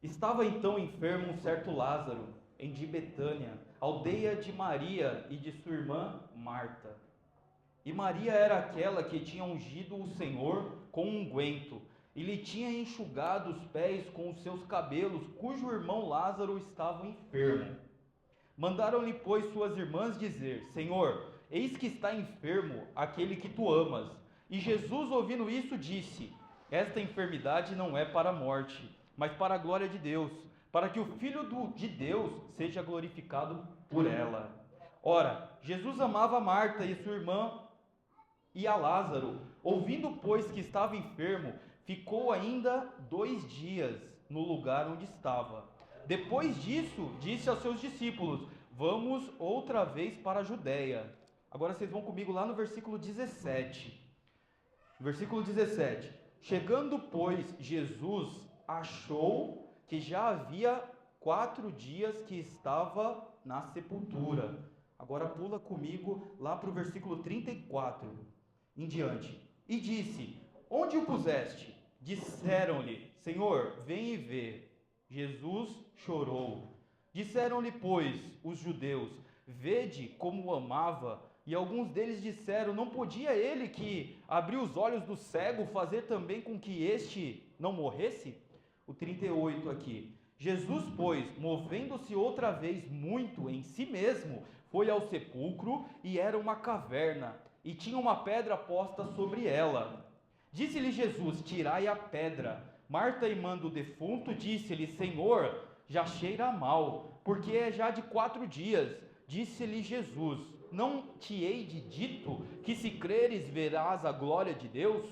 Estava então enfermo um certo Lázaro, de Betânia, aldeia de Maria e de sua irmã Marta. E Maria era aquela que tinha ungido o Senhor com um unguento, e lhe tinha enxugado os pés com os seus cabelos, cujo irmão Lázaro estava enfermo. Mandaram-lhe, pois, suas irmãs dizer: Senhor, eis que está enfermo aquele que tu amas. E Jesus, ouvindo isso, disse: Esta enfermidade não é para a morte, mas para a glória de Deus, para que o Filho de Deus seja glorificado por ela. Ora, Jesus amava Marta e sua irmã e a Lázaro. Ouvindo, pois, que estava enfermo, ficou ainda 2 dias no lugar onde estava. Depois disso, disse aos seus discípulos: Vamos outra vez para a Judéia. Agora vocês vão comigo lá no versículo 17. Versículo 17. Chegando, pois, Jesus achou que já havia 4 dias que estava na sepultura. Agora pula comigo lá para o versículo 34 em diante. E disse: Onde o puseste? Disseram-lhe: Senhor, vem e vê. Jesus chorou. Disseram-lhe, pois, os judeus: Vede como o amava. E alguns deles disseram: Não podia ele que abriu os olhos do cego fazer também com que este não morresse? O 38 aqui. Jesus, pois, movendo-se outra vez muito em si mesmo, foi ao sepulcro, e era uma caverna, e tinha uma pedra posta sobre ela. Disse-lhe Jesus: Tirai a pedra. Marta, irmã do defunto, disse-lhe: Senhor, já cheira mal, porque é já de 4 dias. Disse-lhe Jesus: Não te hei de dito que se creres verás a glória de Deus?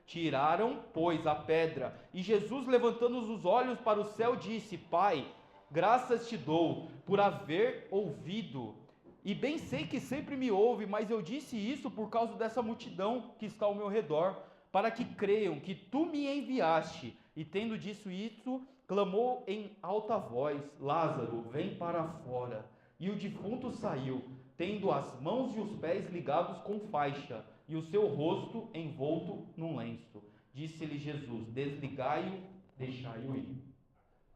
Tiraram, pois, a pedra, e Jesus, levantando os olhos para o céu, disse: Pai, graças te dou por haver ouvido, e bem sei que sempre me ouve, mas eu disse isso por causa dessa multidão que está ao meu redor, para que creiam que tu me enviaste. E tendo dito isso, clamou em alta voz: Lázaro, vem para fora. E o defunto saiu, tendo as mãos e os pés ligados com faixa, e o seu rosto envolto num lenço. Disse-lhe Jesus: Desligai-o, deixai-o ir.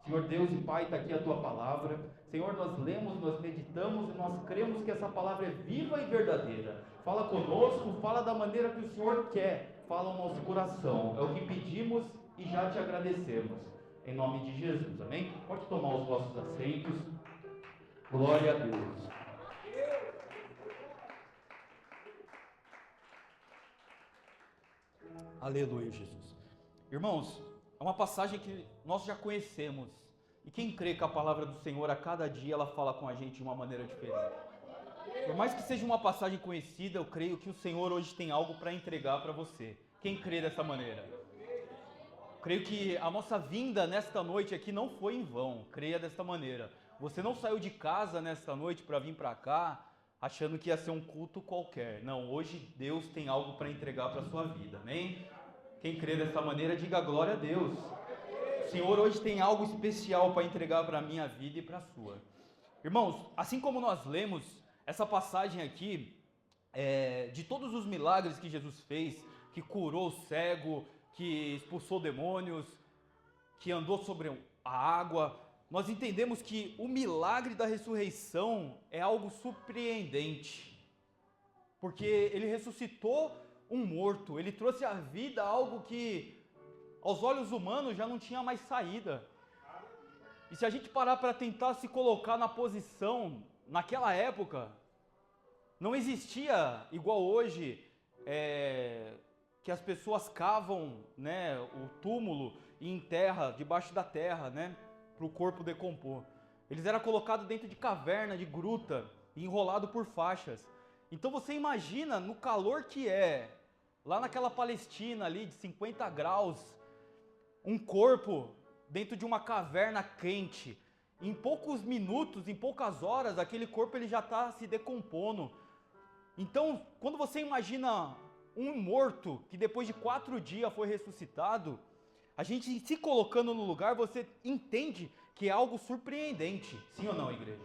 Senhor Deus e Pai, está aqui a tua palavra. Senhor, nós lemos, nós meditamos e nós cremos que essa palavra é viva e verdadeira. Fala conosco, fala da maneira que o Senhor quer, fala ao nosso coração. É o que pedimos e já te agradecemos. Em nome de Jesus, amém? Pode tomar os vossos assentos. Glória a Deus. Aleluia, Jesus. Irmãos, é uma passagem que nós já conhecemos. E quem crê que a palavra do Senhor, a cada dia, ela fala com a gente de uma maneira diferente. Por mais que seja uma passagem conhecida, eu creio que o Senhor hoje tem algo para entregar para você. Quem crê dessa maneira? Creio que a nossa vinda nesta noite aqui não foi em vão. Creia desta maneira. Você não saiu de casa nesta noite para vir para cá achando que ia ser um culto qualquer. Não, hoje Deus tem algo para entregar para a sua vida, amém? Quem crê dessa maneira, diga glória a Deus. O Senhor hoje tem algo especial para entregar para a minha vida e para a sua. Irmãos, assim como nós lemos essa passagem aqui, de todos os milagres que Jesus fez, que curou o cego, que expulsou demônios, que andou sobre a água, nós entendemos que o milagre da ressurreição é algo surpreendente, porque ele ressuscitou um morto, ele trouxe à vida algo que aos olhos humanos já não tinha mais saída. E se a gente parar para tentar se colocar na posição, naquela época, não existia igual hoje, que as pessoas cavam, né, o túmulo e enterra debaixo da terra, né, para o corpo decompor. Eles eram colocados dentro de caverna, de gruta, e enrolado por faixas. Então você imagina no calor que é, lá naquela Palestina ali de 50 graus, um corpo dentro de uma caverna quente. Em poucos minutos, em poucas horas, aquele corpo ele já está se decompondo. Então, quando você imagina um morto que depois de 4 dias foi ressuscitado, a gente se colocando no lugar, você entende que é algo surpreendente. Sim ou não, igreja?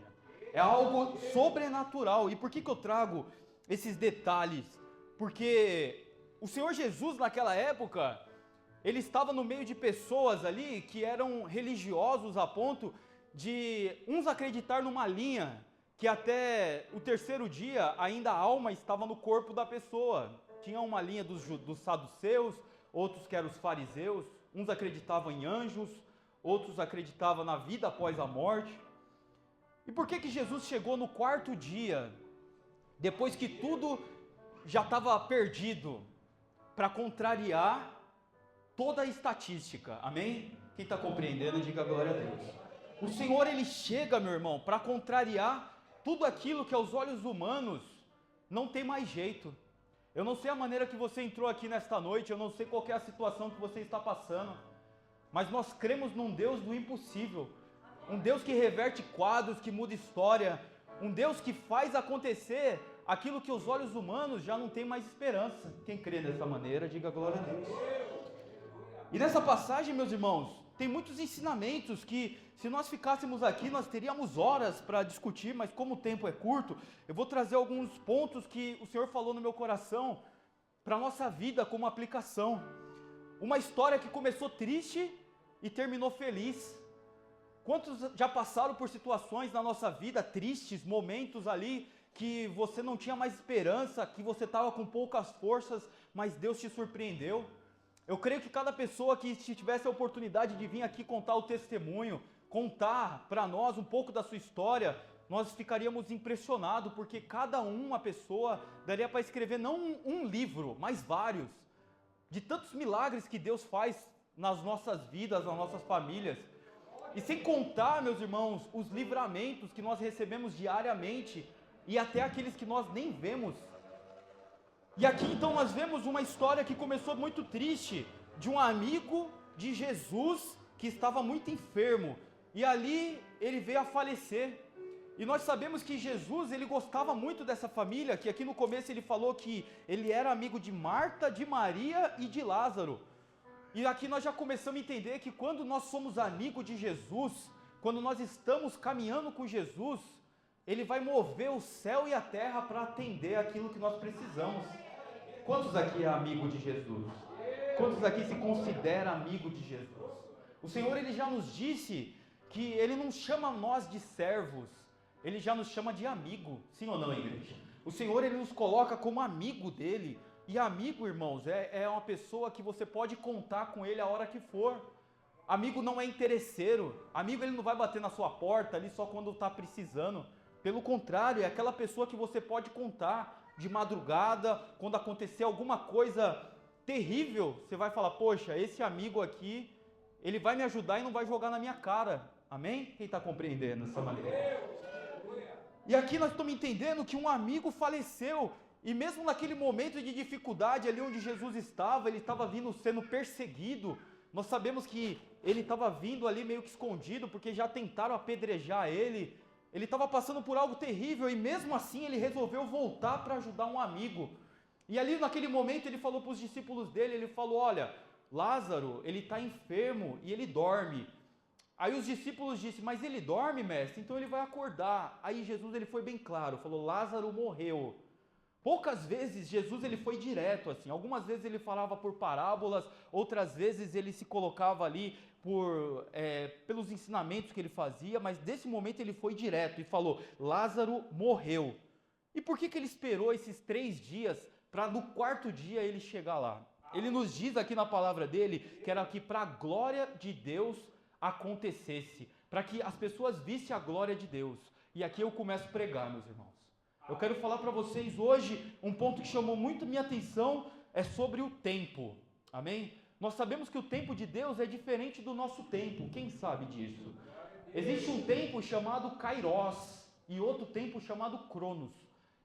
É algo sobrenatural. E por que eu trago esses detalhes? Porque o Senhor Jesus naquela época, ele estava no meio de pessoas ali que eram religiosos a ponto de uns acreditar numa linha que até o terceiro dia ainda a alma estava no corpo da pessoa. Tinha uma linha dos saduceus, outros que eram os fariseus, uns acreditavam em anjos, outros acreditavam na vida após a morte. E por que Jesus chegou no quarto dia, depois que tudo já estava perdido, para contrariar toda a estatística? Amém? Quem está compreendendo, diga glória a Deus. O Senhor, ele chega, meu irmão, para contrariar tudo aquilo que aos olhos humanos não tem mais jeito. Eu não sei a maneira que você entrou aqui nesta noite, eu não sei qual é a situação que você está passando, mas nós cremos num Deus do impossível, um Deus que reverte quadros, que muda história, um Deus que faz acontecer aquilo que os olhos humanos já não tem mais esperança. Quem crê dessa maneira, diga glória a Deus. E nessa passagem, meus irmãos, tem muitos ensinamentos que, se nós ficássemos aqui, nós teríamos horas para discutir, mas como o tempo é curto, eu vou trazer alguns pontos que o Senhor falou no meu coração para a nossa vida como aplicação. Uma história que começou triste e terminou feliz. Quantos já passaram por situações na nossa vida tristes, momentos ali que você não tinha mais esperança, que você estava com poucas forças, mas Deus te surpreendeu? Eu creio que cada pessoa que tivesse a oportunidade de vir aqui contar o testemunho, contar para nós um pouco da sua história, nós ficaríamos impressionados, porque cada uma pessoa daria para escrever não um livro, mas vários, de tantos milagres que Deus faz nas nossas vidas, nas nossas famílias. E sem contar, meus irmãos, os livramentos que nós recebemos diariamente e até aqueles que nós nem vemos. E aqui então nós vemos uma história que começou muito triste, de um amigo de Jesus que estava muito enfermo, e ali ele veio a falecer. E nós sabemos que Jesus, ele gostava muito dessa família, que aqui no começo ele falou que ele era amigo de Marta, de Maria e de Lázaro. E aqui nós já começamos a entender que quando nós somos amigos de Jesus, quando nós estamos caminhando com Jesus, ele vai mover o céu e a terra para atender aquilo que nós precisamos. Quantos aqui é amigo de Jesus? Quantos aqui se considera amigo de Jesus? O Senhor, ele já nos disse que ele não chama nós de servos, ele já nos chama de amigo. Sim ou não, igreja? O Senhor, ele nos coloca como amigo dele. E amigo, irmãos, é uma pessoa que você pode contar com ele a hora que for. Amigo não é interesseiro. Amigo, ele não vai bater na sua porta ali só quando está precisando. Pelo contrário, é aquela pessoa que você pode contar de madrugada, quando acontecer alguma coisa terrível, você vai falar, poxa, esse amigo aqui, ele vai me ajudar e não vai jogar na minha cara. Amém? Quem está compreendendo dessa maneira? E aqui nós estamos entendendo que um amigo faleceu, e mesmo naquele momento de dificuldade, ali onde Jesus estava, ele estava vindo sendo perseguido. Nós sabemos que ele estava vindo ali meio que escondido, porque já tentaram apedrejar ele. Ele estava passando por algo terrível, e mesmo assim ele resolveu voltar para ajudar um amigo. E ali naquele momento ele falou para os discípulos dele, ele falou, olha, Lázaro, ele está enfermo e ele dorme. Aí os discípulos disseram, mas ele dorme, mestre? Então ele vai acordar. Aí Jesus, ele foi bem claro, falou, Lázaro morreu. Poucas vezes Jesus, ele foi direto assim, algumas vezes ele falava por parábolas, outras vezes ele se colocava ali pelos ensinamentos que ele fazia, mas nesse momento ele foi direto e falou, Lázaro morreu. E por que ele esperou esses 3 dias para no quarto dia ele chegar lá? Ele nos diz aqui na palavra dele que era que para a glória de Deus acontecesse, para que as pessoas vissem a glória de Deus. E aqui eu começo a pregar, meus irmãos. Eu quero falar para vocês hoje um ponto que chamou muito minha atenção, é sobre o tempo. Amém? Nós sabemos que o tempo de Deus é diferente do nosso tempo. Quem sabe disso? Existe um tempo chamado Kairos e outro tempo chamado Cronos.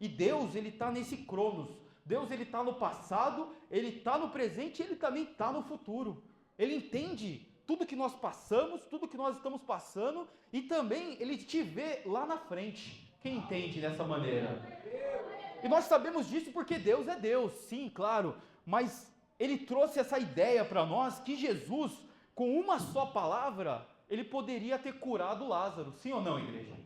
E Deus, ele está nesse Cronos. Deus, ele está no passado, ele está no presente e ele também está no futuro. Ele entende tudo que nós passamos, tudo que nós estamos passando, e também ele te vê lá na frente. Quem entende dessa maneira? E nós sabemos disso porque Deus é Deus, sim, claro, mas ele trouxe essa ideia para nós que Jesus, com uma só palavra, ele poderia ter curado Lázaro, sim ou não, igreja?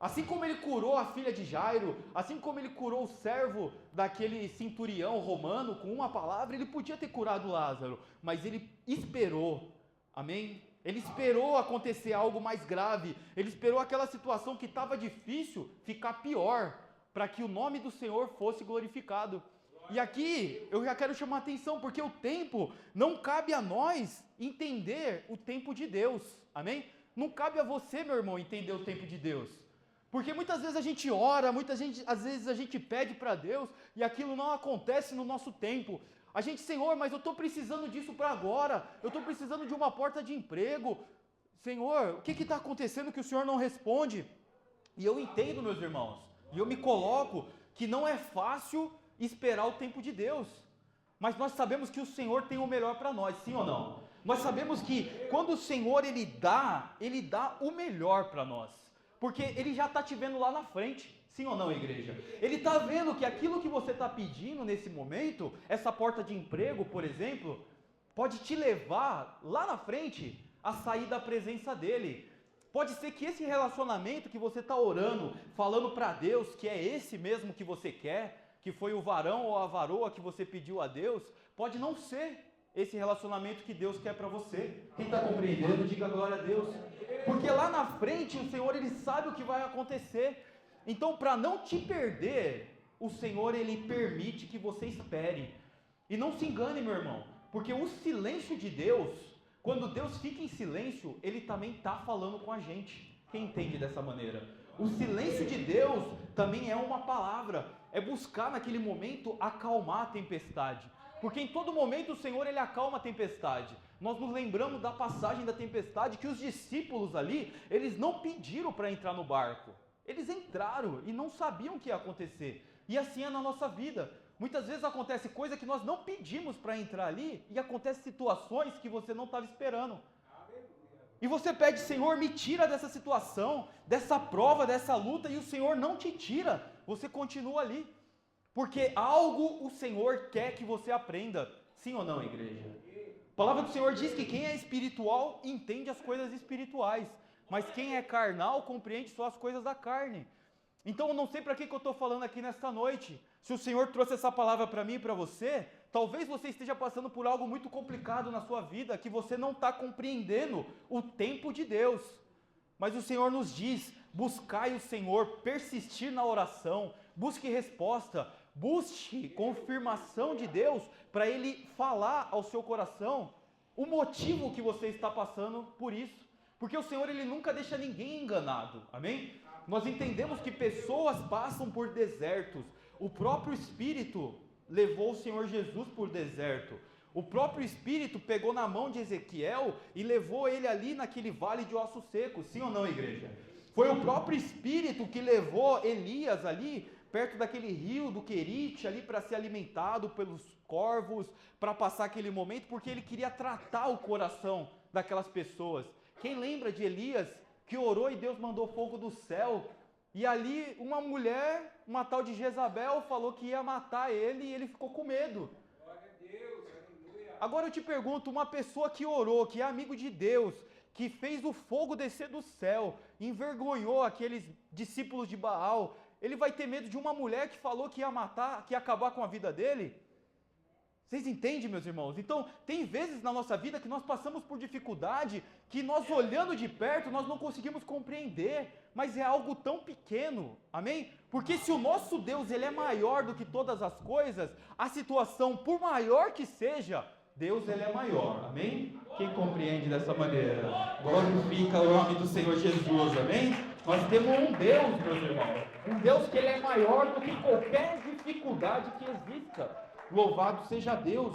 Assim como ele curou a filha de Jairo, assim como ele curou o servo daquele centurião romano com uma palavra, ele podia ter curado Lázaro, mas ele esperou, amém? Ele esperou acontecer algo mais grave, ele esperou aquela situação que estava difícil ficar pior, para que o nome do Senhor fosse glorificado. E aqui eu já quero chamar a atenção, porque o tempo, não cabe a nós entender o tempo de Deus, amém? Não cabe a você, meu irmão, entender o tempo de Deus. Porque muitas vezes a gente ora, às vezes a gente pede para Deus e aquilo não acontece no nosso tempo. A gente, Senhor, mas eu estou precisando disso para agora, eu estou precisando de uma porta de emprego. Senhor, o que está acontecendo que o Senhor não responde? E eu entendo, meus irmãos, e eu me coloco que não é fácil esperar o tempo de Deus. Mas nós sabemos que o Senhor tem o melhor para nós, sim ou não? Nós sabemos que quando o Senhor Ele dá o melhor para nós. Porque Ele já está te vendo lá na frente, sim ou não, igreja? Ele está vendo que aquilo que você está pedindo nesse momento, essa porta de emprego, por exemplo, pode te levar lá na frente a sair da presença dEle. Pode ser que esse relacionamento que você está orando, falando para Deus que é esse mesmo que você quer, que foi o varão ou a varoa que você pediu a Deus, pode não ser esse relacionamento que Deus quer para você. Quem está compreendendo, diga glória a Deus. Porque lá na frente o Senhor, Ele sabe o que vai acontecer. Então, para não te perder, o Senhor, Ele permite que você espere. E não se engane, meu irmão, porque o silêncio de Deus, quando Deus fica em silêncio, Ele também está falando com a gente. Quem entende dessa maneira? O silêncio de Deus também é uma palavra, é buscar naquele momento acalmar a tempestade. Porque em todo momento o Senhor, Ele acalma a tempestade. Nós nos lembramos da passagem da tempestade, que os discípulos ali, eles não pediram para entrar no barco. Eles entraram e não sabiam o que ia acontecer. E assim é na nossa vida. Muitas vezes acontece coisa que nós não pedimos para entrar ali, e acontecem situações que você não estava esperando. E você pede, Senhor, me tira dessa situação, dessa prova, dessa luta, e o Senhor não te tira. Você continua ali. Porque algo o Senhor quer que você aprenda. Sim ou não, igreja? A palavra do Senhor diz que quem é espiritual entende as coisas espirituais, mas quem é carnal compreende só as coisas da carne. Então eu não sei para que eu estou falando aqui nesta noite. Se o Senhor trouxe essa palavra para mim e para você, talvez você esteja passando por algo muito complicado na sua vida, que você não está compreendendo o tempo de Deus. Mas o Senhor nos diz, buscai o Senhor, persistir na oração, busque resposta, busque confirmação de Deus, para Ele falar ao seu coração o motivo que você está passando por isso. Porque o Senhor, Ele nunca deixa ninguém enganado, amém? Nós entendemos que pessoas passam por desertos. O próprio Espírito levou o Senhor Jesus por deserto. O próprio Espírito pegou na mão de Ezequiel e levou ele ali naquele vale de ossos secos, sim ou não, igreja? Foi o próprio Espírito que levou Elias ali, perto daquele rio do Querite, ali para ser alimentado pelos corvos, para passar aquele momento, porque ele queria tratar o coração daquelas pessoas. Quem lembra de Elias, que orou e Deus mandou fogo do céu, e ali uma mulher, uma tal de Jezabel, falou que ia matar ele e ele ficou com medo. Agora eu te pergunto, uma pessoa que orou, que é amigo de Deus, que fez o fogo descer do céu, envergonhou aqueles discípulos de Baal, ele vai ter medo de uma mulher que falou que ia matar, que ia acabar com a vida dele? Vocês entendem, meus irmãos? Então, tem vezes na nossa vida que nós passamos por dificuldade, que nós olhando de perto, nós não conseguimos compreender, mas é algo tão pequeno, amém? Porque se o nosso Deus, Ele é maior do que todas as coisas, a situação, por maior que seja, Deus, Ele é maior, amém? Quem compreende dessa maneira? Glorifica o nome do Senhor Jesus, amém? Nós temos um Deus, meus irmãos, um Deus que Ele é maior do que qualquer dificuldade que exista. Louvado seja Deus,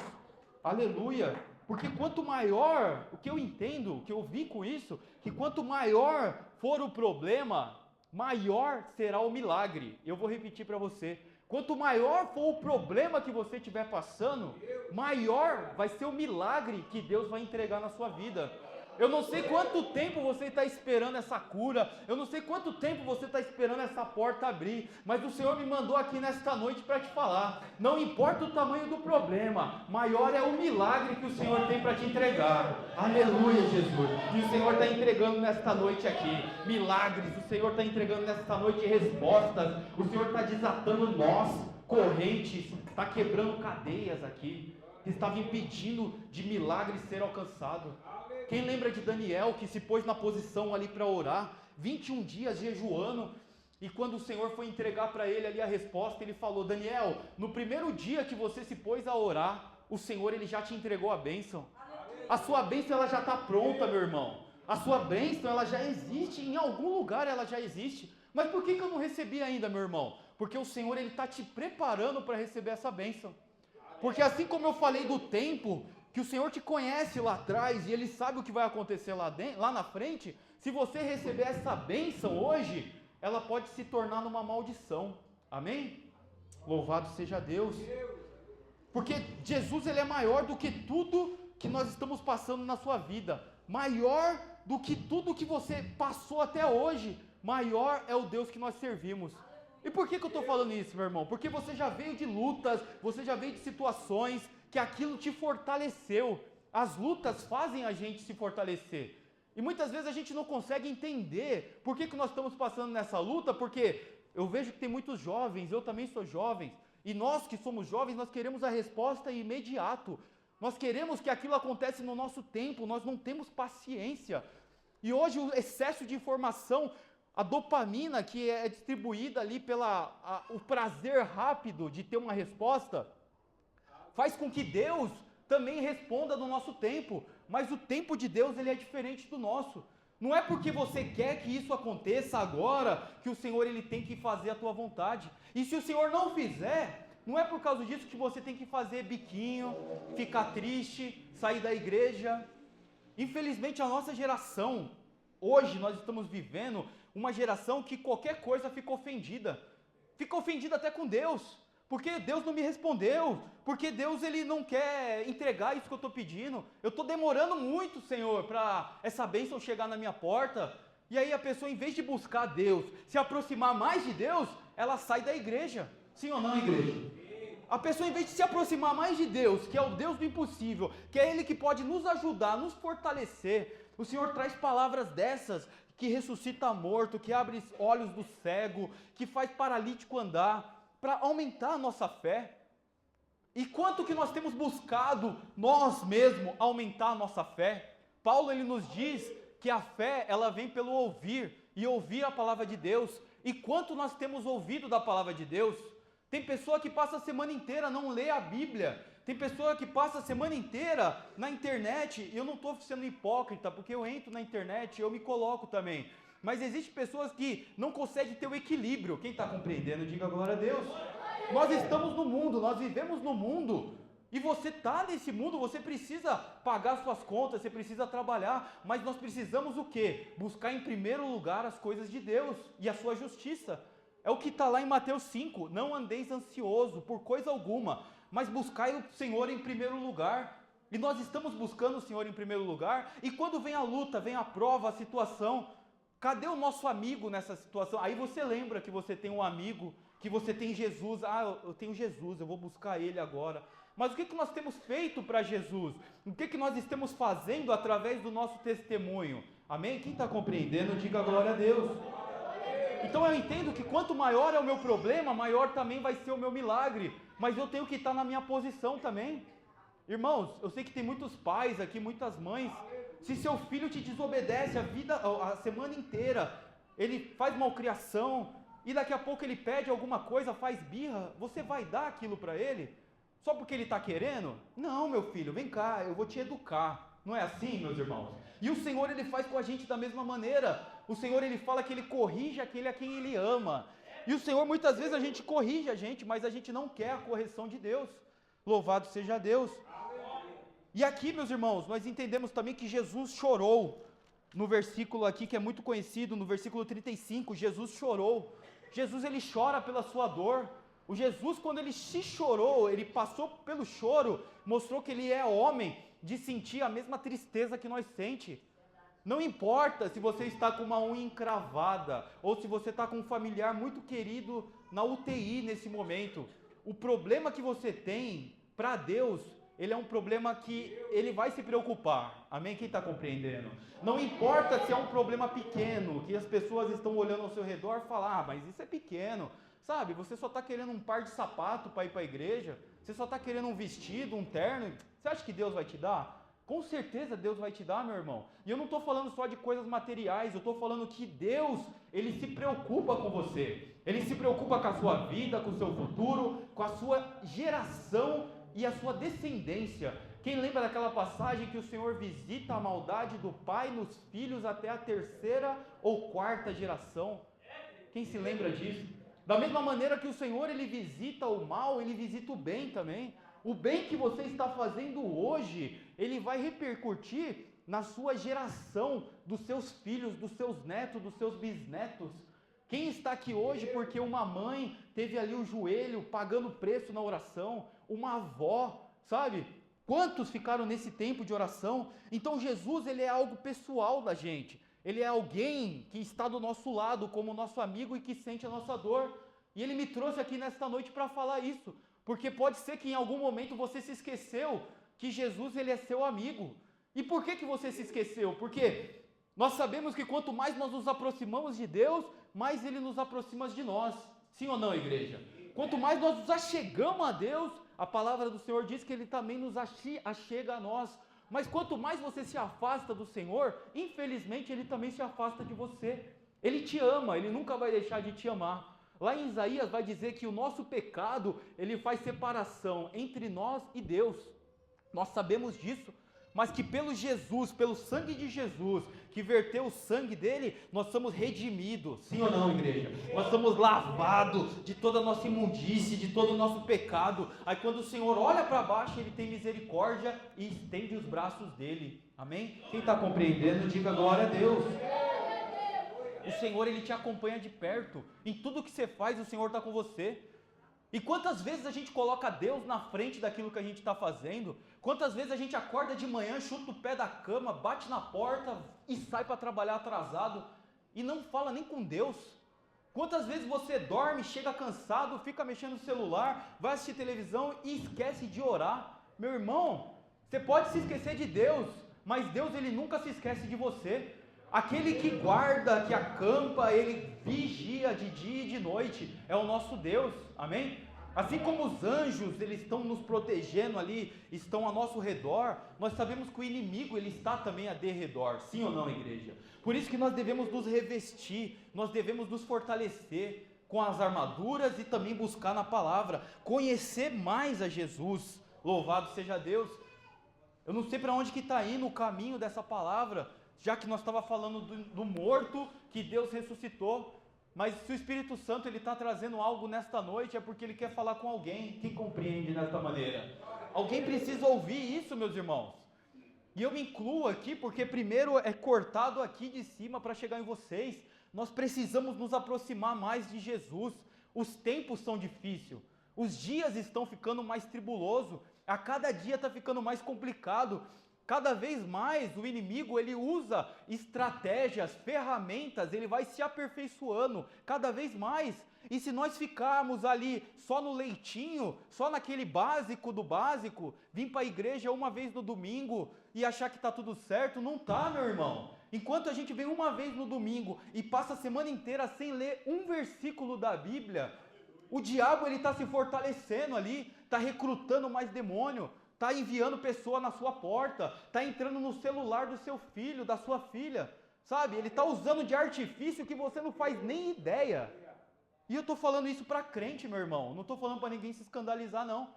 aleluia, porque quanto maior, o que eu entendo, o que eu vi com isso, que quanto maior for o problema, maior será o milagre. Eu vou repetir para você, quanto maior for o problema que você estiver passando, maior vai ser o milagre que Deus vai entregar na sua vida. Eu não sei quanto tempo você está esperando essa cura, eu não sei quanto tempo você está esperando essa porta abrir, mas o Senhor me mandou aqui nesta noite para te falar, não importa o tamanho do problema, maior é o milagre que o Senhor tem para te entregar. Aleluia, Jesus. E o Senhor está entregando nesta noite aqui milagres, o Senhor está entregando nesta noite respostas, o Senhor está desatando nós, correntes, está quebrando cadeias aqui, que estava impedindo de milagres ser alcançado. Quem lembra de Daniel, que se pôs na posição ali para orar, 21 dias jejuando, e quando o Senhor foi entregar para ele ali a resposta, ele falou: Daniel, no primeiro dia que você se pôs a orar, o Senhor ele já te entregou a bênção. A sua bênção ela já está pronta, meu irmão. A sua bênção ela já existe, em algum lugar ela já existe. Mas por que eu não recebi ainda, meu irmão? Porque o Senhor ele está te preparando para receber essa bênção. Porque assim como eu falei do tempo, que o Senhor te conhece lá atrás e Ele sabe o que vai acontecer lá na frente, se você receber essa bênção hoje, ela pode se tornar numa maldição. Amém? Louvado seja Deus. Porque Jesus ele é maior do que tudo que nós estamos passando na sua vida. Maior do que tudo que você passou até hoje. Maior é o Deus que nós servimos. E por que eu estou falando isso, meu irmão? Porque você já veio de lutas, você já veio de situações que aquilo te fortaleceu. As lutas fazem a gente se fortalecer. E muitas vezes a gente não consegue entender por que nós estamos passando nessa luta, porque eu vejo que tem muitos jovens, eu também sou jovem, e nós que somos jovens, nós queremos a resposta imediato. Nós queremos que aquilo aconteça no nosso tempo, nós não temos paciência. E hoje o excesso de informação, a dopamina que é distribuída ali o prazer rápido de ter uma resposta, faz com que Deus também responda no nosso tempo, mas o tempo de Deus ele é diferente do nosso. Não é porque você quer que isso aconteça agora que o Senhor ele tem que fazer a tua vontade. E se o Senhor não fizer, não é por causa disso que você tem que fazer biquinho, ficar triste, sair da igreja. Infelizmente a nossa geração, hoje nós estamos vivendo uma geração que qualquer coisa fica ofendida até com Deus. Porque Deus não me respondeu, porque Deus ele não quer entregar isso que eu estou pedindo, eu estou demorando muito, Senhor, para essa bênção chegar na minha porta, e aí a pessoa, em vez de buscar Deus, se aproximar mais de Deus, ela sai da igreja, sim ou não, igreja? A pessoa, em vez de se aproximar mais de Deus, que é o Deus do impossível, que é Ele que pode nos ajudar, nos fortalecer, o Senhor traz palavras dessas, que ressuscita morto, que abre olhos do cego, que faz paralítico andar, para aumentar a nossa fé. E quanto que nós temos buscado nós mesmos aumentar a nossa fé? Paulo ele nos diz que a fé ela vem pelo ouvir e ouvir a palavra de Deus. E quanto nós temos ouvido da palavra de Deus? Tem pessoa que passa a semana inteira não lê a Bíblia. Tem pessoa que passa a semana inteira na internet, e eu não estou sendo hipócrita, porque eu entro na internet e eu me coloco também. Mas existem pessoas que não conseguem ter o equilíbrio. Quem está compreendendo, diga glória a Deus. Nós estamos no mundo, nós vivemos no mundo. E você está nesse mundo, você precisa pagar suas contas, você precisa trabalhar. Mas nós precisamos o quê? Buscar em primeiro lugar as coisas de Deus e a sua justiça. É o que está lá em Mateus 5. Não andeis ansioso por coisa alguma, mas buscai o Senhor em primeiro lugar. E nós estamos buscando o Senhor em primeiro lugar. E quando vem a luta, vem a prova, a situação, cadê o nosso amigo nessa situação? Aí você lembra que você tem um amigo, que você tem Jesus. Ah, eu tenho Jesus, eu vou buscar Ele agora. Mas o que nós temos feito para Jesus? O que nós estamos fazendo através do nosso testemunho? Amém? Quem está compreendendo, diga glória a Deus. Então eu entendo que quanto maior é o meu problema, maior também vai ser o meu milagre. Mas eu tenho que estar na minha posição também. Irmãos, eu sei que tem muitos pais aqui, muitas mães. Se seu filho te desobedece a semana inteira, ele faz malcriação, e daqui a pouco ele pede alguma coisa, faz birra, você vai dar aquilo para ele? Só porque ele está querendo? Não, meu filho, vem cá, eu vou te educar. Não é assim, meus irmãos? E o Senhor, Ele faz com a gente da mesma maneira. O Senhor, Ele fala que Ele corrige aquele a quem Ele ama. E o Senhor, muitas vezes, a gente corrige a gente, mas a gente não quer a correção de Deus. Louvado seja Deus. E aqui, meus irmãos, nós entendemos também que Jesus chorou. No versículo aqui, que é muito conhecido, no versículo 35, Jesus chorou. Jesus, Ele chora pela sua dor. O Jesus, quando Ele se chorou, Ele passou pelo choro, mostrou que Ele é homem, de sentir a mesma tristeza que nós sente. Não importa se você está com uma unha encravada ou se você está com um familiar muito querido na UTI nesse momento. O problema que você tem, para Deus, ele é um problema que ele vai se preocupar. Amém? Quem está compreendendo? Não importa se é um problema pequeno, que as pessoas estão olhando ao seu redor e falam, mas isso é pequeno. Sabe, você só está querendo um par de sapato para ir para a igreja, você só está querendo um vestido, um terno. Você acha que Deus vai te dar? Com certeza Deus vai te dar, meu irmão. E eu não estou falando só de coisas materiais, eu estou falando que Deus, Ele se preocupa com você. Ele se preocupa com a sua vida, com o seu futuro, com a sua geração e a sua descendência. Quem lembra daquela passagem que o Senhor visita a maldade do pai nos filhos até a terceira ou quarta geração? Quem se lembra disso? Da mesma maneira que o Senhor, Ele visita o mal, Ele visita o bem também. O bem que você está fazendo hoje, ele vai repercutir na sua geração, dos seus filhos, dos seus netos, dos seus bisnetos. Quem está aqui hoje porque uma mãe teve ali o joelho pagando preço na oração, uma avó, sabe? Quantos ficaram nesse tempo de oração? Então Jesus, ele é algo pessoal da gente. Ele é alguém que está do nosso lado, como nosso amigo e que sente a nossa dor. E ele me trouxe aqui nesta noite para falar isso. Porque pode ser que em algum momento você se esqueceu que Jesus, ele é seu amigo. E por que você se esqueceu? Porque nós sabemos que quanto mais nós nos aproximamos de Deus, mais Ele nos aproxima de nós. Sim ou não, igreja? Quanto mais nós nos achegamos a Deus, a palavra do Senhor diz que Ele também nos achega a nós. Mas quanto mais você se afasta do Senhor, infelizmente Ele também se afasta de você. Ele te ama, Ele nunca vai deixar de te amar. Lá em Isaías vai dizer que o nosso pecado, ele faz separação entre nós e Deus. Nós sabemos disso, mas que pelo Jesus, pelo sangue de Jesus, que verteu o sangue dele, nós somos redimidos. Sim ou não, igreja? Nós somos lavados de toda a nossa imundície, de todo o nosso pecado. Aí quando o Senhor olha para baixo, Ele tem misericórdia e estende os braços dele. Amém? Quem está compreendendo, diga glória a Deus. O Senhor, Ele te acompanha de perto. Em tudo que você faz, o Senhor está com você. E quantas vezes a gente coloca Deus na frente daquilo que a gente está fazendo? Quantas vezes a gente acorda de manhã, chuta o pé da cama, bate na porta e sai para trabalhar atrasado e não fala nem com Deus? Quantas vezes você dorme, chega cansado, fica mexendo no celular, vai assistir televisão e esquece de orar? Meu irmão, você pode se esquecer de Deus, mas Deus, Ele nunca se esquece de você. Aquele que guarda, que acampa, Ele vigia de dia e de noite, é o nosso Deus, amém? Assim como os anjos, eles estão nos protegendo ali, estão ao nosso redor, nós sabemos que o inimigo, ele está também a derredor, sim ou não, igreja? Por isso que nós devemos nos revestir, nós devemos nos fortalecer com as armaduras e também buscar na palavra, conhecer mais a Jesus, louvado seja Deus. Eu não sei para onde que está indo o caminho dessa palavra, já que nós estávamos falando do morto que Deus ressuscitou, mas se o Espírito Santo ele está trazendo algo nesta noite, é porque Ele quer falar com alguém. Quem compreende desta maneira? Alguém precisa ouvir isso, meus irmãos. E eu me incluo aqui, porque primeiro é cortado aqui de cima para chegar em vocês. Nós precisamos nos aproximar mais de Jesus. Os tempos são difíceis, os dias estão ficando mais tribulosos, a cada dia está ficando mais complicado. Cada vez mais o inimigo, ele usa estratégias, ferramentas, ele vai se aperfeiçoando cada vez mais. E se nós ficarmos ali só no leitinho, só naquele básico do básico, vir para a igreja uma vez no domingo e achar que está tudo certo, não está, meu irmão. Enquanto a gente vem uma vez no domingo e passa a semana inteira sem ler um versículo da Bíblia, o diabo ele está se fortalecendo ali, está recrutando mais demônio, está enviando pessoa na sua porta, está entrando no celular do seu filho, da sua filha, sabe? Ele está usando de artifício que você não faz nem ideia. E eu estou falando isso para crente, meu irmão, não estou falando para ninguém se escandalizar, não.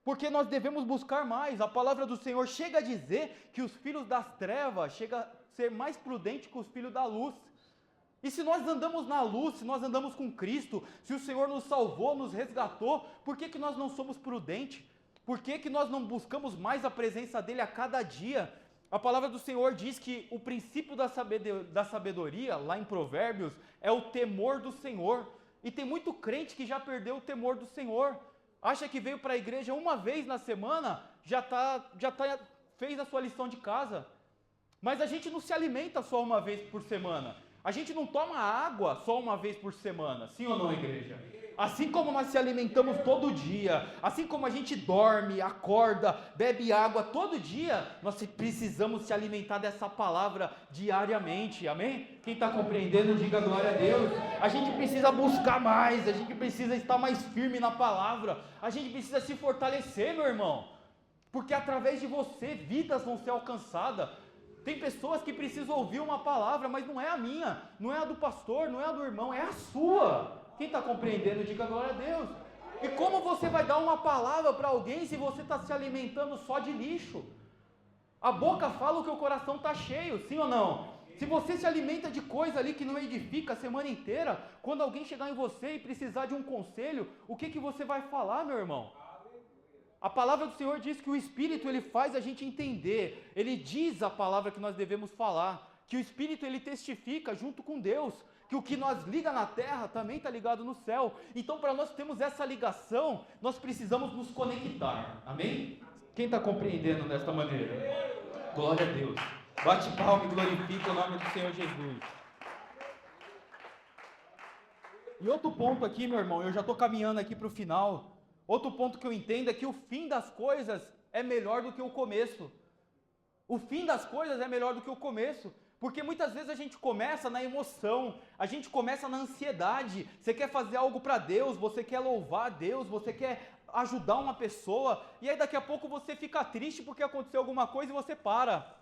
Porque nós devemos buscar mais. A palavra do Senhor chega a dizer que os filhos das trevas chegam a ser mais prudentes que os filhos da luz. E se nós andamos na luz, se nós andamos com Cristo, se o Senhor nos salvou, nos resgatou, por que nós não somos prudentes? Por que nós não buscamos mais a presença dEle a cada dia? A palavra do Senhor diz que o princípio da sabedoria, lá em Provérbios, é o temor do Senhor. E tem muito crente que já perdeu o temor do Senhor. Acha que veio para a igreja uma vez na semana, já fez a sua lição de casa. Mas a gente não se alimenta só uma vez por semana. A gente não toma água só uma vez por semana. Sim ou não, igreja? Assim como nós se alimentamos todo dia, assim como a gente dorme, acorda, bebe água todo dia, nós precisamos se alimentar dessa palavra diariamente, amém? Quem está compreendendo, diga glória a Deus. A gente precisa buscar mais, a gente precisa estar mais firme na palavra, a gente precisa se fortalecer, meu irmão, porque através de você, vidas vão ser alcançadas. Tem pessoas que precisam ouvir uma palavra, mas não é a minha, não é a do pastor, não é a do irmão, é a sua. Quem está compreendendo, diga glória a Deus. E como você vai dar uma palavra para alguém se você está se alimentando só de lixo? A boca fala o que o coração está cheio, sim ou não? Se você se alimenta de coisa ali que não edifica a semana inteira, quando alguém chegar em você e precisar de um conselho, o que você vai falar, meu irmão? A palavra do Senhor diz que o Espírito ele faz a gente entender, ele diz a palavra que nós devemos falar, que o Espírito ele testifica junto com Deus, que o que nós liga na terra também está ligado no céu. Então, para nós termos essa ligação, nós precisamos nos conectar, amém? Quem está compreendendo desta maneira? Glória a Deus. Bate palma e glorifica o nome do Senhor Jesus. E outro ponto aqui, meu irmão, eu já estou caminhando aqui para o final. Outro ponto que eu entendo é que o fim das coisas é melhor do que o começo. O fim das coisas é melhor do que o começo. Porque muitas vezes a gente começa na emoção, a gente começa na ansiedade. Você quer fazer algo para Deus, você quer louvar a Deus, você quer ajudar uma pessoa, e aí daqui a pouco você fica triste porque aconteceu alguma coisa e você para.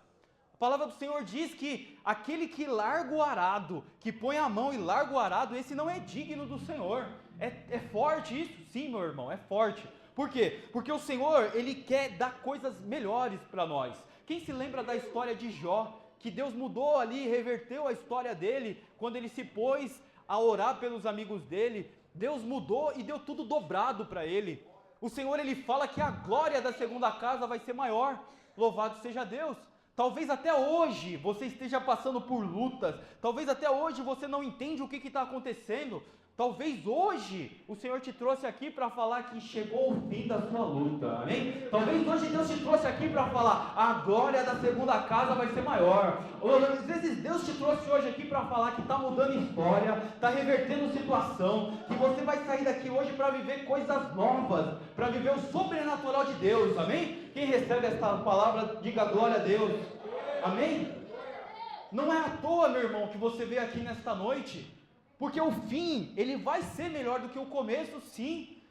A palavra do Senhor diz que aquele que larga o arado, que põe a mão e larga o arado, esse não é digno do Senhor. É forte isso? Sim, meu irmão, é forte. Por quê? Porque o Senhor, Ele quer dar coisas melhores para nós. Quem se lembra da história de Jó? Que Deus mudou ali, reverteu a história dele, quando ele se pôs a orar pelos amigos dele, Deus mudou e deu tudo dobrado para ele. O Senhor, ele fala que a glória da segunda casa vai ser maior, louvado seja Deus. Talvez até hoje você esteja passando por lutas, talvez até hoje você não entende o que está acontecendo, talvez hoje o Senhor te trouxe aqui para falar que chegou o fim da sua luta, amém? Talvez hoje Deus te trouxe aqui para falar, a glória da segunda casa vai ser maior. Ou às vezes Deus te trouxe hoje aqui para falar que está mudando história, está revertendo situação, que você vai sair daqui hoje para viver coisas novas, para viver o sobrenatural de Deus, amém? Quem recebe esta palavra, diga glória a Deus, amém? Não é à toa, meu irmão, que você veio aqui nesta noite, porque o fim, ele vai ser melhor do que o começo, sim.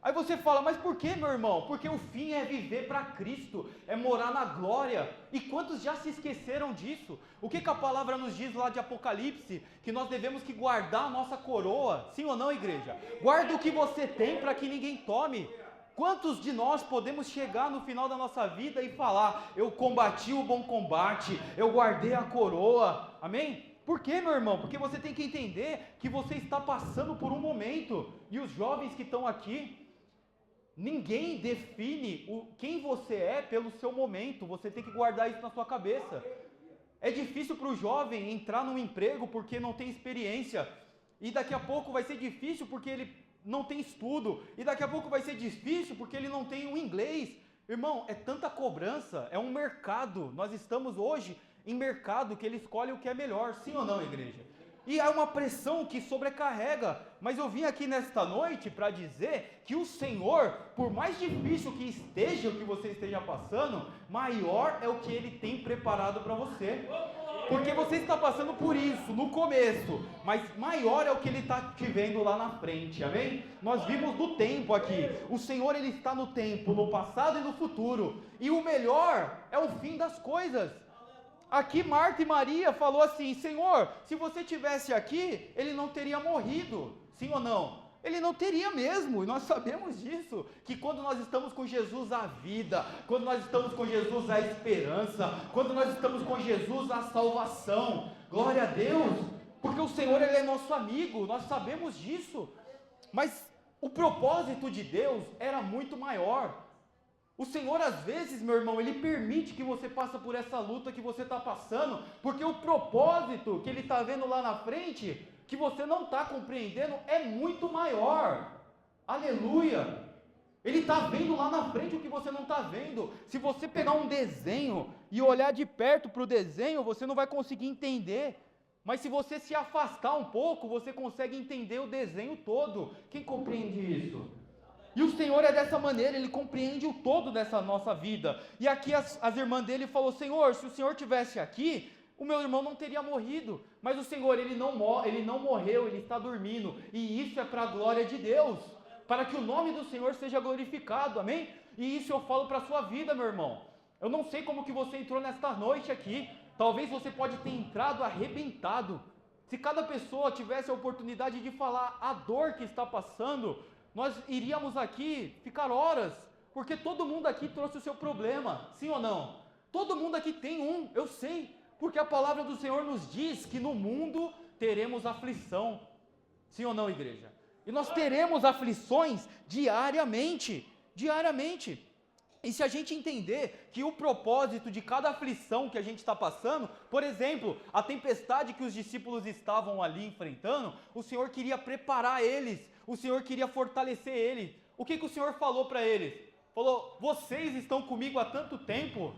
Aí você fala, mas por que, meu irmão? Porque o fim é viver para Cristo, é morar na glória. E quantos já se esqueceram disso? O que a palavra nos diz lá de Apocalipse? Que nós devemos que guardar a nossa coroa, sim ou não, igreja? Guarda o que você tem para que ninguém tome. Quantos de nós podemos chegar no final da nossa vida e falar, eu combati o bom combate, eu guardei a coroa, amém? Por quê, meu irmão? Porque você tem que entender que você está passando por um momento, e os jovens que estão aqui, ninguém define quem você é pelo seu momento, você tem que guardar isso na sua cabeça. É difícil para o jovem entrar num emprego porque não tem experiência, e daqui a pouco vai ser difícil porque ele não tem estudo, e daqui a pouco vai ser difícil porque ele não tem o inglês. Irmão, é tanta cobrança, é um mercado, nós estamos hoje em mercado que ele escolhe o que é melhor, sim ou não, igreja? E há uma pressão que sobrecarrega, mas eu vim aqui nesta noite para dizer que o Senhor, por mais difícil que esteja o que você esteja passando, maior é o que Ele tem preparado para você. Porque você está passando por isso no começo, mas maior é o que Ele está te vendo lá na frente, amém? Nós vimos do tempo aqui, o Senhor Ele está no tempo, no passado e no futuro, e o melhor é o fim das coisas. Aqui Marta e Maria falou assim, Senhor, se você estivesse aqui, ele não teria morrido, sim ou não? Ele não teria mesmo, e nós sabemos disso, que quando nós estamos com Jesus a vida, quando nós estamos com Jesus a esperança, quando nós estamos com Jesus a salvação, glória a Deus, porque o Senhor Ele é nosso amigo, nós sabemos disso, mas o propósito de Deus era muito maior. O Senhor, às vezes, meu irmão, Ele permite que você passe por essa luta que você está passando, porque o propósito que Ele está vendo lá na frente, que você não está compreendendo, é muito maior. Aleluia! Ele está vendo lá na frente o que você não está vendo. Se você pegar um desenho e olhar de perto para o desenho, você não vai conseguir entender. Mas se você se afastar um pouco, você consegue entender o desenho todo. Quem compreende isso? E o Senhor é dessa maneira, Ele compreende o todo dessa nossa vida. E aqui as irmãs dele falaram, Senhor, se o Senhor estivesse aqui, o meu irmão não teria morrido. Mas o Senhor, Ele não morreu, Ele está dormindo. E isso é para a glória de Deus, para que o nome do Senhor seja glorificado, amém? E isso eu falo para a sua vida, meu irmão. Eu não sei como que você entrou nesta noite aqui. Talvez você pode ter entrado arrebentado. Se cada pessoa tivesse a oportunidade de falar a dor que está passando, nós iríamos aqui ficar horas, porque todo mundo aqui trouxe o seu problema, sim ou não? Todo mundo aqui tem um, eu sei, porque a palavra do Senhor nos diz que no mundo teremos aflição, sim ou não, igreja? E nós teremos aflições diariamente. E se a gente entender que o propósito de cada aflição que a gente está passando, por exemplo, a tempestade que os discípulos estavam ali enfrentando, o Senhor queria preparar eles, o Senhor queria fortalecer eles. O que o Senhor falou para eles? Falou, vocês estão comigo há tanto tempo,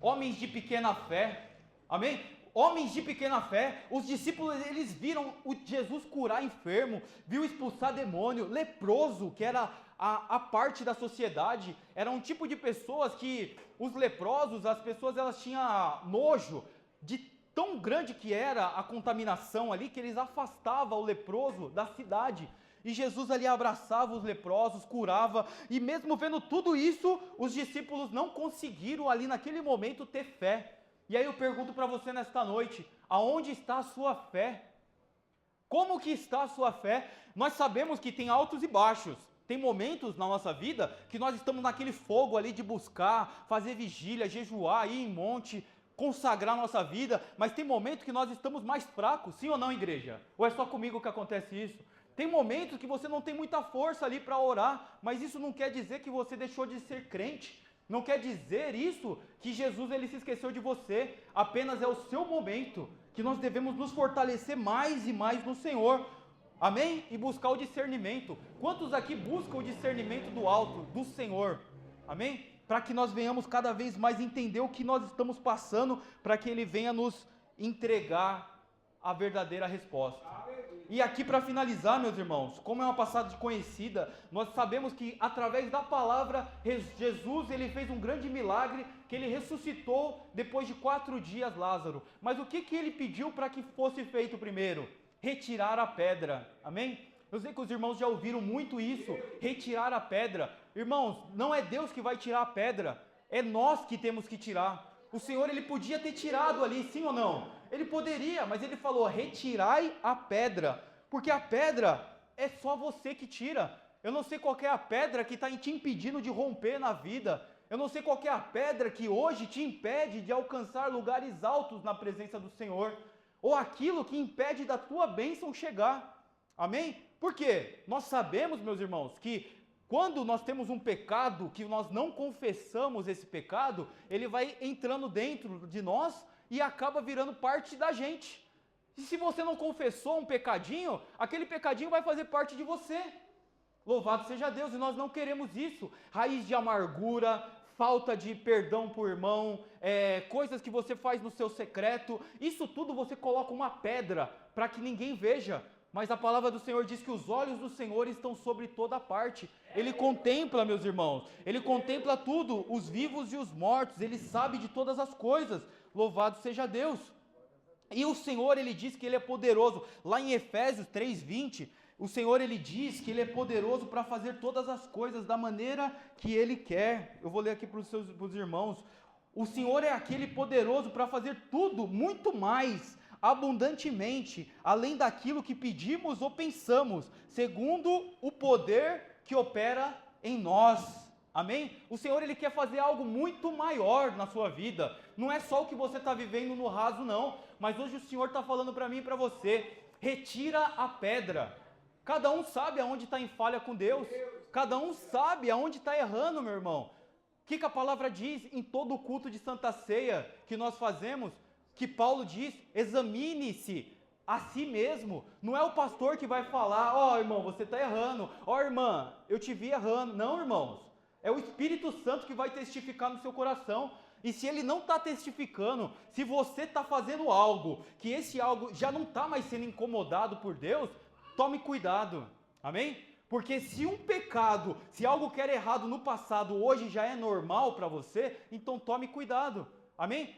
homens de pequena fé, amém? Homens de pequena fé, os discípulos, eles viram o Jesus curar enfermo, viu expulsar demônio, leproso, que era a parte da sociedade, era um tipo de pessoas que, os leprosos, as pessoas elas tinham nojo, de tão grande que era a contaminação ali, que eles afastavam o leproso da cidade, e Jesus ali abraçava os leprosos, curava, e mesmo vendo tudo isso, os discípulos não conseguiram ali naquele momento ter fé. E aí eu pergunto para você nesta noite, aonde está a sua fé? Como que está a sua fé? Nós sabemos que tem altos e baixos, tem momentos na nossa vida que nós estamos naquele fogo ali de buscar, fazer vigília, jejuar, ir em monte, consagrar nossa vida, mas tem momentos que nós estamos mais fracos, sim ou não, igreja? Ou é só comigo que acontece isso? Tem momentos que você não tem muita força ali para orar, mas isso não quer dizer que você deixou de ser crente. Não quer dizer isso que Jesus ele se esqueceu de você, apenas é o seu momento, que nós devemos nos fortalecer mais e mais no Senhor, amém? E buscar o discernimento. Quantos aqui buscam o discernimento do alto, do Senhor, amém? Para que nós venhamos cada vez mais entender o que nós estamos passando, para que Ele venha nos entregar a verdadeira resposta. E aqui para finalizar, meus irmãos, como é uma passagem conhecida, nós sabemos que através da palavra, Jesus ele fez um grande milagre, que ele ressuscitou depois de 4 dias Lázaro. Mas o que ele pediu para que fosse feito primeiro? Retirar a pedra, amém? Eu sei que os irmãos já ouviram muito isso, retirar a pedra. Irmãos, não é Deus que vai tirar a pedra, é nós que temos que tirar. O Senhor ele podia ter tirado ali, sim ou não? Ele poderia, mas ele falou, retirai a pedra, porque a pedra é só você que tira. Eu não sei qual é a pedra que está te impedindo de romper na vida. Eu não sei qual é a pedra que hoje te impede de alcançar lugares altos na presença do Senhor, ou aquilo que impede da tua bênção chegar. Amém? Por quê? Nós sabemos, meus irmãos, que quando nós temos um pecado, que nós não confessamos esse pecado, ele vai entrando dentro de nós e acaba virando parte da gente. E se você não confessou um pecadinho, aquele pecadinho vai fazer parte de você. Louvado seja Deus, e nós não queremos isso. Raiz de amargura, falta de perdão por irmão, coisas que você faz no seu secreto, isso tudo você coloca uma pedra para que ninguém veja. Mas a palavra do Senhor diz que os olhos do Senhor estão sobre toda parte. Ele contempla, meus irmãos, Ele contempla tudo, os vivos e os mortos, Ele sabe de todas as coisas. Louvado seja Deus. E o Senhor, Ele diz que Ele é poderoso. Lá em Efésios 3:20, o Senhor, Ele diz que Ele é poderoso para fazer todas as coisas da maneira que Ele quer. Eu vou ler aqui para os irmãos. O Senhor é aquele poderoso para fazer tudo, muito mais, abundantemente, além daquilo que pedimos ou pensamos, segundo o poder que opera em nós. Amém? O Senhor ele quer fazer algo muito maior na sua vida. Não é só o que você está vivendo no raso, não. Mas hoje o Senhor está falando para mim e para você. Retira a pedra. Cada um sabe aonde está em falha com Deus. Cada um sabe aonde está errando, meu irmão. O que a palavra diz em todo o culto de Santa Ceia que nós fazemos? Que Paulo diz, examine-se a si mesmo. Não é o pastor que vai falar, ó irmão, você está errando. Ó irmã, eu te vi errando. Não, irmãos. É o Espírito Santo que vai testificar no seu coração. E se ele não está testificando, se você está fazendo algo, que esse algo já não está mais sendo incomodado por Deus, tome cuidado, amém? Porque se um pecado, se algo que era errado no passado hoje já é normal para você, então tome cuidado, amém?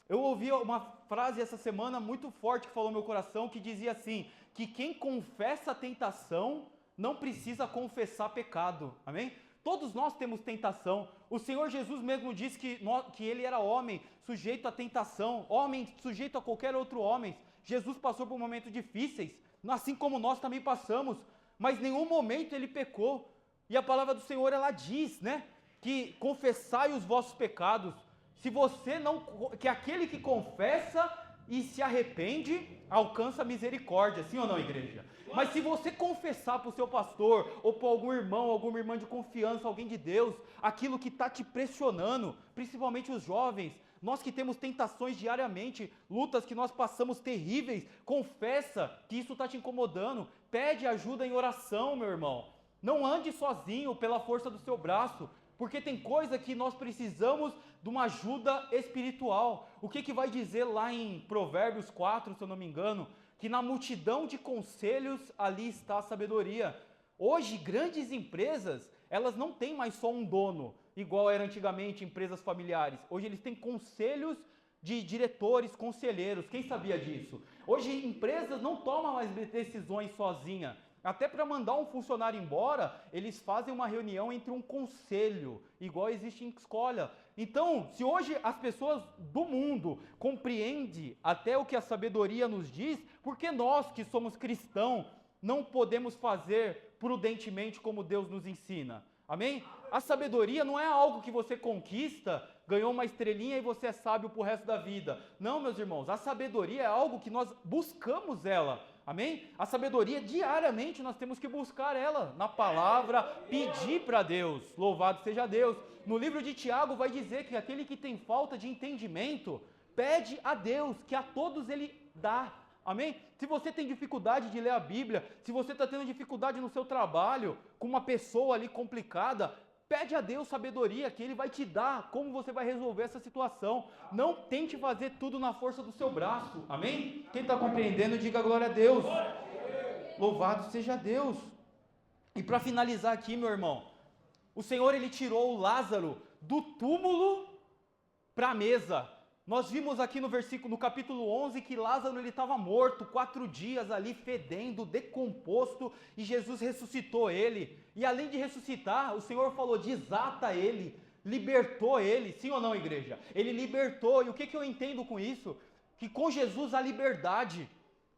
Eu ouvi uma frase essa semana muito forte que falou no meu coração, que dizia assim, que quem confessa a tentação não precisa confessar pecado, amém? Todos nós temos tentação. O Senhor Jesus mesmo disse que ele era homem, sujeito à tentação, homem sujeito a qualquer outro homem. Jesus passou por momentos difíceis, assim como nós também passamos, mas em nenhum momento ele pecou. E a palavra do Senhor, ela diz, né, que confessai os vossos pecados. Se você não, que aquele que confessa e se arrepende, alcança misericórdia, sim ou não, igreja? Mas se você confessar para o seu pastor, ou para algum irmão, alguma irmã de confiança, alguém de Deus, aquilo que está te pressionando, principalmente os jovens, nós que temos tentações diariamente, lutas que nós passamos terríveis, confessa que isso está te incomodando, pede ajuda em oração, meu irmão. Não ande sozinho pela força do seu braço, porque tem coisa que nós precisamos de uma ajuda espiritual. O que vai dizer lá em Provérbios 4, se eu não me engano, que na multidão de conselhos ali está a sabedoria. Hoje, grandes empresas, elas não têm mais só um dono, igual era antigamente empresas familiares. Hoje eles têm conselhos de diretores, conselheiros. Quem sabia disso? Hoje, empresas não tomam mais decisões sozinhas. Até para mandar um funcionário embora, eles fazem uma reunião entre um conselho, igual existe em escola. Então, se hoje as pessoas do mundo compreendem até o que a sabedoria nos diz, por que nós que somos cristãos não podemos fazer prudentemente como Deus nos ensina? Amém? A sabedoria não é algo que você conquista, ganhou uma estrelinha e você é sábio pro resto da vida. Não, meus irmãos, a sabedoria é algo que nós buscamos ela. Amém? A sabedoria, diariamente, nós temos que buscar ela na palavra, pedir para Deus. Louvado seja Deus. No livro de Tiago vai dizer que aquele que tem falta de entendimento, pede a Deus, que a todos ele dá. Amém? Se você tem dificuldade de ler a Bíblia, se você está tendo dificuldade no seu trabalho, com uma pessoa ali complicada, pede a Deus sabedoria, que Ele vai te dar como você vai resolver essa situação. Não tente fazer tudo na força do seu braço. Amém? Quem está compreendendo, diga glória a Deus. Louvado seja Deus. E para finalizar aqui, meu irmão, o Senhor, Ele tirou o Lázaro do túmulo para a mesa. Nós vimos aqui no capítulo 11, que Lázaro estava morto, 4 dias ali fedendo, decomposto, e Jesus ressuscitou ele. E além de ressuscitar, o Senhor falou, desata ele, libertou ele, sim ou não, igreja? Ele libertou, e o que eu entendo com isso? Que com Jesus há liberdade.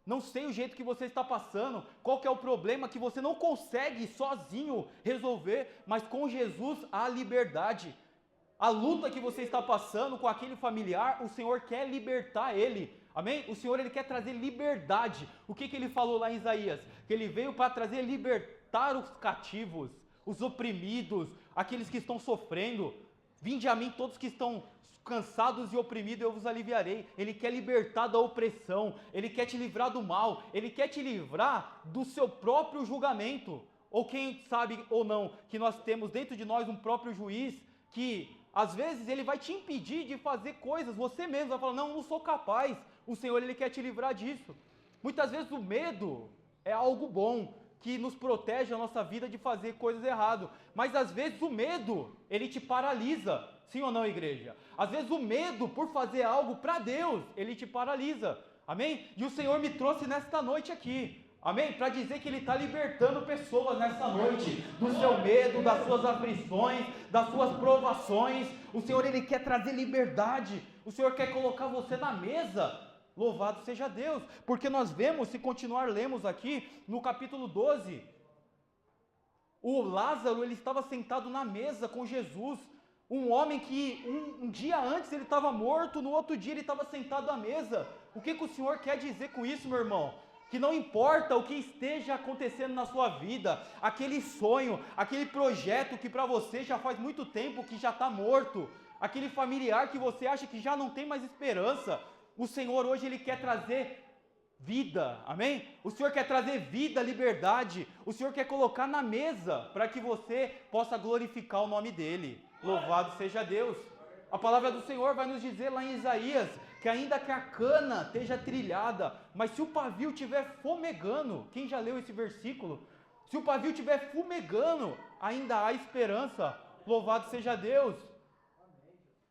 Não sei o jeito que você está passando, qual que é o problema que você não consegue sozinho resolver, mas com Jesus há liberdade. A luta que você está passando com aquele familiar, o Senhor quer libertar ele, amém? O Senhor, Ele quer trazer liberdade. O que Ele falou lá em Isaías? Que Ele veio para trazer libertar os cativos, os oprimidos, aqueles que estão sofrendo. Vinde a mim todos que estão cansados e oprimidos, eu vos aliviarei. Ele quer libertar da opressão, Ele quer te livrar do mal, Ele quer te livrar do seu próprio julgamento. Ou quem sabe ou não, que nós temos dentro de nós um próprio juiz, que às vezes ele vai te impedir de fazer coisas, você mesmo vai falar, não sou capaz. O Senhor, Ele quer te livrar disso. Muitas vezes o medo é algo bom, que nos protege a nossa vida de fazer coisas erradas. Mas às vezes o medo, ele te paralisa. Sim ou não, igreja? Às vezes o medo por fazer algo para Deus, ele te paralisa. Amém? E o Senhor me trouxe nesta noite aqui. Amém? Para dizer que Ele está libertando pessoas nessa noite, do seu medo, das suas aflições, das suas provações. O Senhor, Ele quer trazer liberdade. O Senhor quer colocar você na mesa. Louvado seja Deus. Porque nós vemos, se continuar lemos aqui, no capítulo 12, o Lázaro, ele estava sentado na mesa com Jesus. Um homem que um dia antes ele estava morto, no outro dia ele estava sentado à mesa. O que o Senhor quer dizer com isso, meu irmão? Que não importa o que esteja acontecendo na sua vida, aquele sonho, aquele projeto que para você já faz muito tempo que já está morto, aquele familiar que você acha que já não tem mais esperança, o Senhor hoje Ele quer trazer vida, amém? O Senhor quer trazer vida, liberdade, o Senhor quer colocar na mesa para que você possa glorificar o nome dEle. Louvado seja Deus. A palavra do Senhor vai nos dizer lá em Isaías, que ainda que a cana esteja trilhada, mas se o pavio estiver fumegando, quem já leu esse versículo? Se o pavio estiver fumegando, ainda há esperança, louvado seja Deus.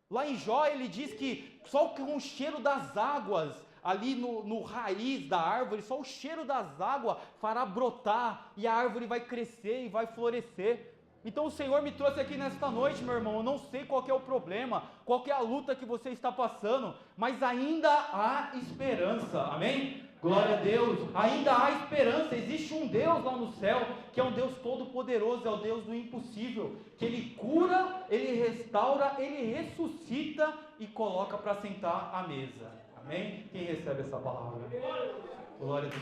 Lá em Jó ele diz que só com o cheiro das águas, ali no raiz da árvore, só o cheiro das águas fará brotar, e a árvore vai crescer e vai florescer. Então o Senhor me trouxe aqui nesta noite, meu irmão, eu não sei qual que é o problema, qual que é a luta que você está passando, mas ainda há esperança, amém? Glória a Deus, ainda há esperança, existe um Deus lá no céu, que é um Deus todo-poderoso, é o Deus do impossível, que Ele cura, Ele restaura, Ele ressuscita e coloca para sentar à mesa, amém? Quem recebe essa palavra? Glória a Deus.